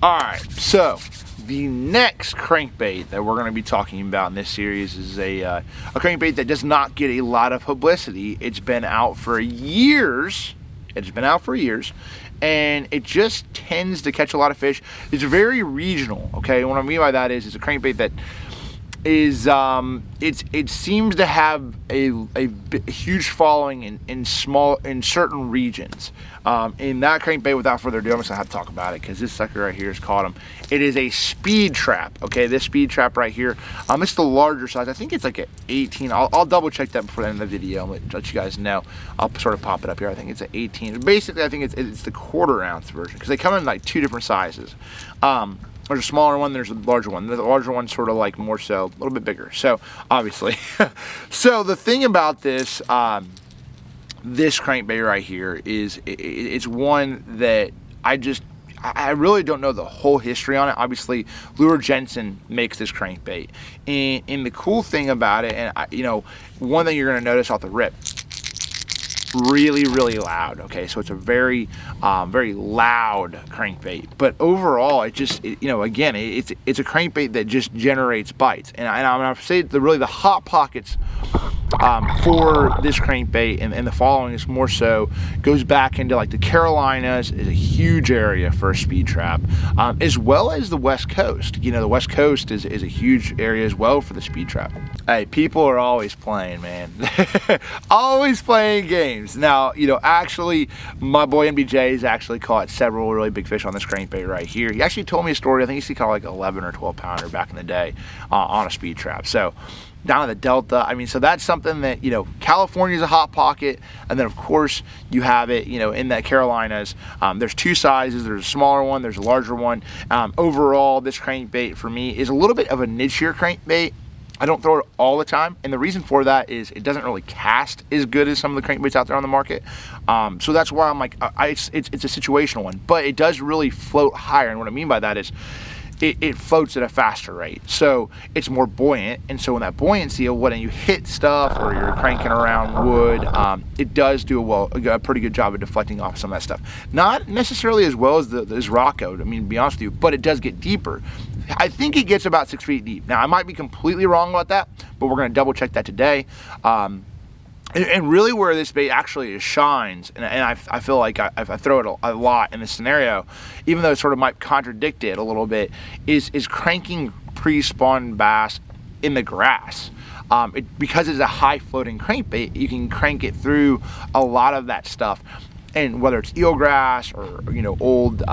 All right, so the next crankbait that we're going to be talking about in this series is a crankbait that does not get a lot of publicity. It's been out for years. And it just tends to catch a lot of fish. It's very regional, okay? And what I mean by that is it's a crankbait that is it seems to have a huge following in certain regions. In that crankbait, without further ado, I'm just gonna have to talk about it because this sucker right here has caught him. It is a speed trap. Okay, this speed trap right here. It's the larger size. I think it's like an 18. I'll double check that before the end of the video. I'll let you guys know. I'll sort of pop it up here. I think it's an 18. Basically, I think it's the 1/4 ounce version because they come in like 2 different sizes. There's a smaller one, there's a larger one. The larger one's sort of like more so, a little bit bigger. So, obviously. So, the thing about this, this crankbait right here is, it's one that I really don't know the whole history on it. Obviously, Luhr-Jenson makes this crankbait. And the cool thing about it, and one thing you're gonna notice off the rip, really loud. Okay, so it's a very loud crankbait, but overall again it's a crankbait that just generates bites. And I'm gonna say really the hot pockets for this crankbait and the following is more so goes back into like the Carolinas is a huge area for a speed trap, as well as the West Coast. The West Coast is a huge area as well for the speed trap. Hey, people are always playing, man. Always playing games. Now, actually, my boy MBJ has actually caught several really big fish on this crankbait right here. He actually told me a story. I think he caught like 11 or 12 pounder back in the day on a speed trap. So, down in the Delta, so that's something that, California's a hot pocket, and then of course you have it, in the Carolinas. There's 2 sizes, there's a smaller one, there's a larger one. Overall, this crankbait for me is a little bit of a nichier crankbait. I don't throw it all the time, and the reason for that is it doesn't really cast as good as some of the crankbaits out there on the market. So that's why I'm like, it's a situational one, but it does really float higher, and what I mean by that is it floats at a faster rate, so it's more buoyant. And so when that buoyancy of when you hit stuff or you're cranking around wood, it does do a pretty good job of deflecting off some of that stuff. Not necessarily as well as Rocco, to be honest with you, but it does get deeper. I think it gets about 6 feet deep. Now I might be completely wrong about that, but we're going to double check that today. And really where this bait actually shines, and I feel like I throw it a lot in this scenario, even though it sort of might contradict it a little bit, is cranking pre-spawn bass in the grass. Because it's a high floating crankbait, you can crank it through a lot of that stuff. And whether it's eelgrass or old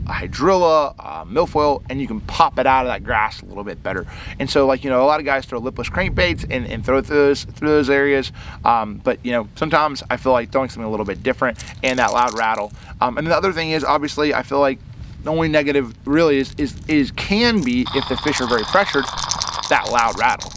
hydrilla, milfoil, and you can pop it out of that grass a little bit better. And so, a lot of guys throw lipless crankbaits and throw through those areas, but sometimes I feel like throwing something a little bit different and that loud rattle. And the other thing is, obviously, I feel like the only negative really can be if the fish are very pressured, that loud rattle.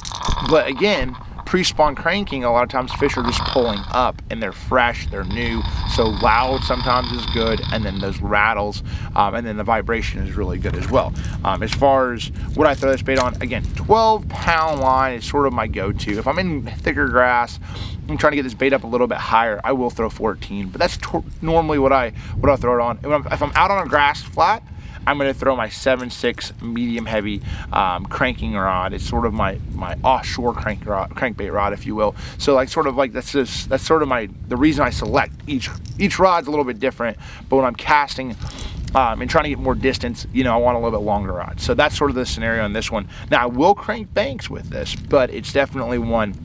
But again, pre-spawn cranking, a lot of times fish are just pulling up and they're fresh, they're new, so loud sometimes is good, and then those rattles, and then the vibration is really good as well. As far as what I throw this bait on, again, 12-pound line is sort of my go-to. If I'm in thicker grass, I'm trying to get this bait up a little bit higher, I will throw 14, but that's normally what I throw it on. If I'm out on a grass flat, I'm going to throw my 7.6 medium heavy cranking rod. It's sort of my offshore crankbait rod, if you will. So that's sort of the reason I select each rod's a little bit different. But when I'm casting and trying to get more distance, I want a little bit longer rod. So that's sort of the scenario in this one. Now I will crank banks with this, but it's definitely one.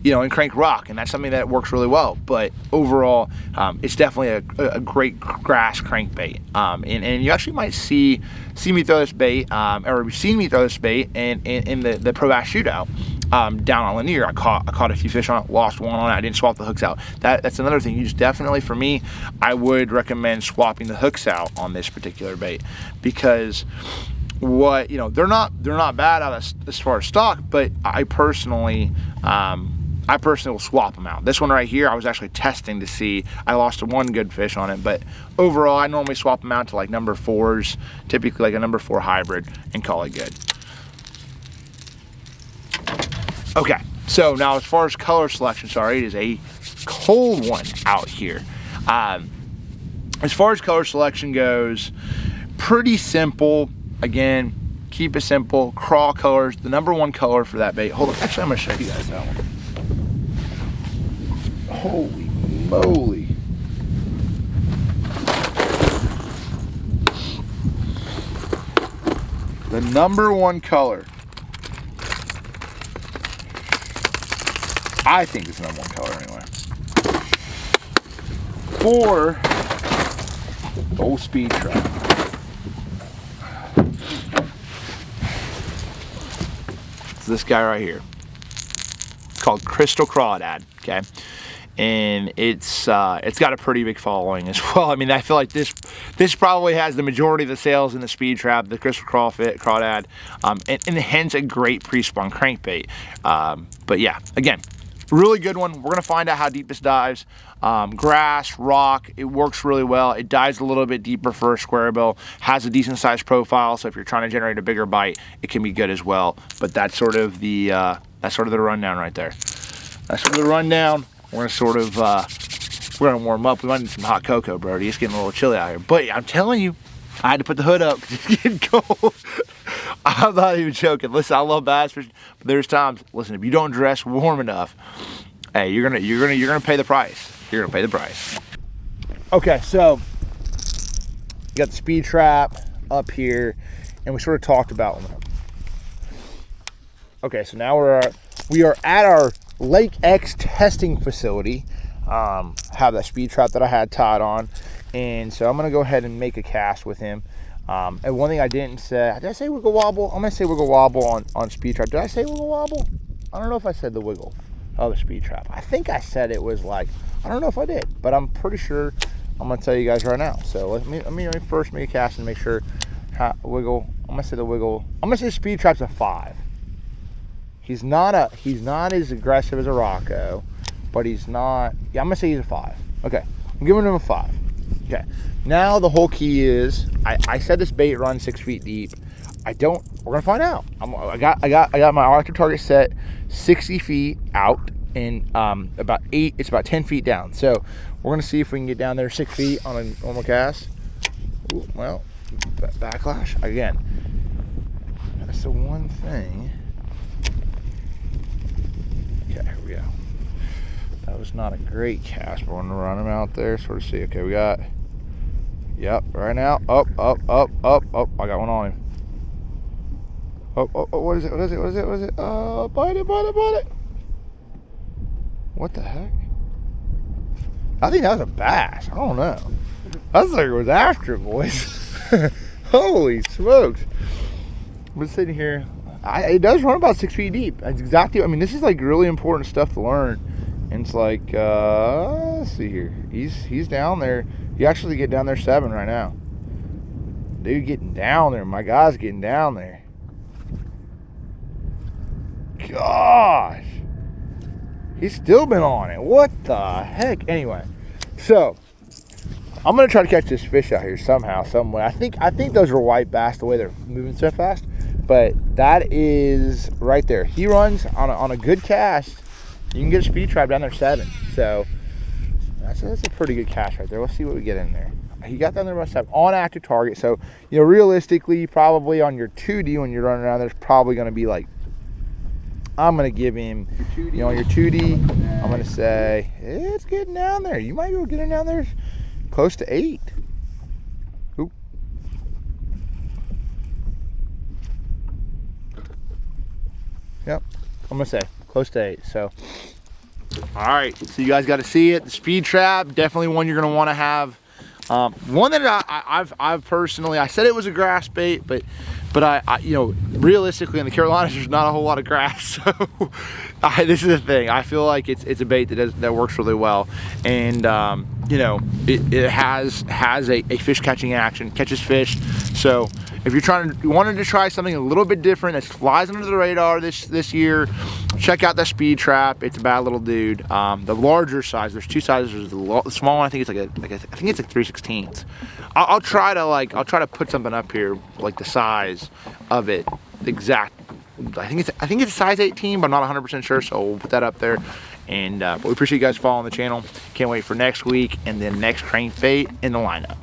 And crank rock, and that's something that works really well. But overall, it's definitely a great grass crankbait. And you actually might see me throw this bait, or you've seen me throw this bait in the Pro Bass Shootout down on Lanier. I caught a few fish on it, lost one on it. I didn't swap the hooks out. That's another thing. You just definitely, for me, I would recommend swapping the hooks out on this particular bait, because they're not bad out as far as stock, but I personally will swap them out. This one right here, I was actually testing to see. I lost one good fish on it, but overall, I normally swap them out to like number 4s, typically like a number 4 hybrid, and call it good. Okay, so now as far as color selection, sorry, it is a cold one out here. As far as color selection goes, pretty simple. Again, keep it simple. Crawl colors, the #1 color for that bait. Hold on, actually I'm gonna show you guys that one. Holy moly. The #1 color, I think it's the #1 color anyway, for the old speed trap. It's this guy right here. It's called Crystal Crawdad, okay? And it's got a pretty big following as well. I mean, I feel like this probably has the majority of the sales in the speed trap, the Crystal Crawdad, and hence a great pre-spawn crankbait. But yeah, again, really good one. We're gonna find out how deep this dives. Grass, rock, it works really well. It dives a little bit deeper for a square bill, has a decent sized profile, so if you're trying to generate a bigger bite, it can be good as well. But that's sort of the rundown right there. That's sort of the rundown. We're gonna warm up. We might need some hot cocoa, Brody. It's getting a little chilly out here. But I'm telling you, I had to put the hood up because it's getting cold. I'm not even joking. Listen, I love bass fishing, but there's times. Listen, if you don't dress warm enough, hey, you're gonna pay the price. You're gonna pay the price. Okay, so you got the speed trap up here, and we sort of talked about them. Okay, so now we are at our Lake X testing facility. Have that speed trap that I had tied on, and so I'm gonna go ahead and make a cast with him. And one thing I didn't say, did I say wiggle wobble? I'm gonna say wiggle wobble on speed trap. Did I say wiggle wobble? I don't know if I said the wiggle of the speed trap. I think I said it was like, I don't know if I did, but I'm pretty sure. I'm gonna tell you guys right now. So let me first make a cast and make sure how wiggle. I'm gonna say the wiggle. I'm gonna say the speed trap's a 5. He's not as aggressive as a Rocco, but he's not. Yeah, I'm gonna say he's a 5. Okay, I'm giving him a 5. Okay. Now the whole key is, I said this bait runs 6 feet deep. We're gonna find out. I got my Active Target set 60 feet out, and it's about 10 feet down. So we're gonna see if we can get down there 6 feet on a normal cast. Ooh, well, backlash again. That's the one thing. Okay, here we go. That was not a great cast, but we're gonna run him out there, sort of see. Okay, we got. Yep, right now. Up. I got one on him. Oh, what is it? Bite it. What the heck? I think that was a bass. I don't know. That sucker was after it, boys. Holy smokes. I'm sitting here. It does run about 6 feet deep. That's exactly, I mean, this is like really important stuff to learn. And it's like, let's see here. He's down there. You actually get down there 7 right now. Dude getting down there. My guy's getting down there. Gosh. He's still been on it. What the heck? Anyway, so I'm gonna try to catch this fish out here somehow, some way. I think those are white bass the way they're moving so fast. But that is right there. He runs on a good cast. You can get a speed trap down there 7. So that's a pretty good cast right there. Let's see what we get in there. He got down there about 7 on Active Target. So, you know, realistically, probably on your 2D when you're running around, there's probably going to be like, I'm going to give him, you know, on your 2D, I'm going to say, it's getting down there. You might be able to get him down there close to 8. Oop. Yep, I'm going to say close to 8. So, all right, so you guys got to see it. The speed trap, definitely one you're going to want to have. One that I've personally, I said it was a grass bait, but I you know, realistically in the Carolinas there's not a whole lot of grass, so this is the thing. I feel like it's a bait that works really well, and you know, it has a fish catching action, catches fish. So if you wanted to try something a little bit different that flies under the radar this year, check out the speed trap. It's a bad little dude. The larger size, there's 2 sizes. The small one, I think it's I think it's like 3/16. I'll try to put something up here like the size of it exact. I think it's a size 18, but I'm not 100% sure, so we'll put that up there. And but we appreciate you guys following the channel. Can't wait for next week and then next crankbait in the lineup.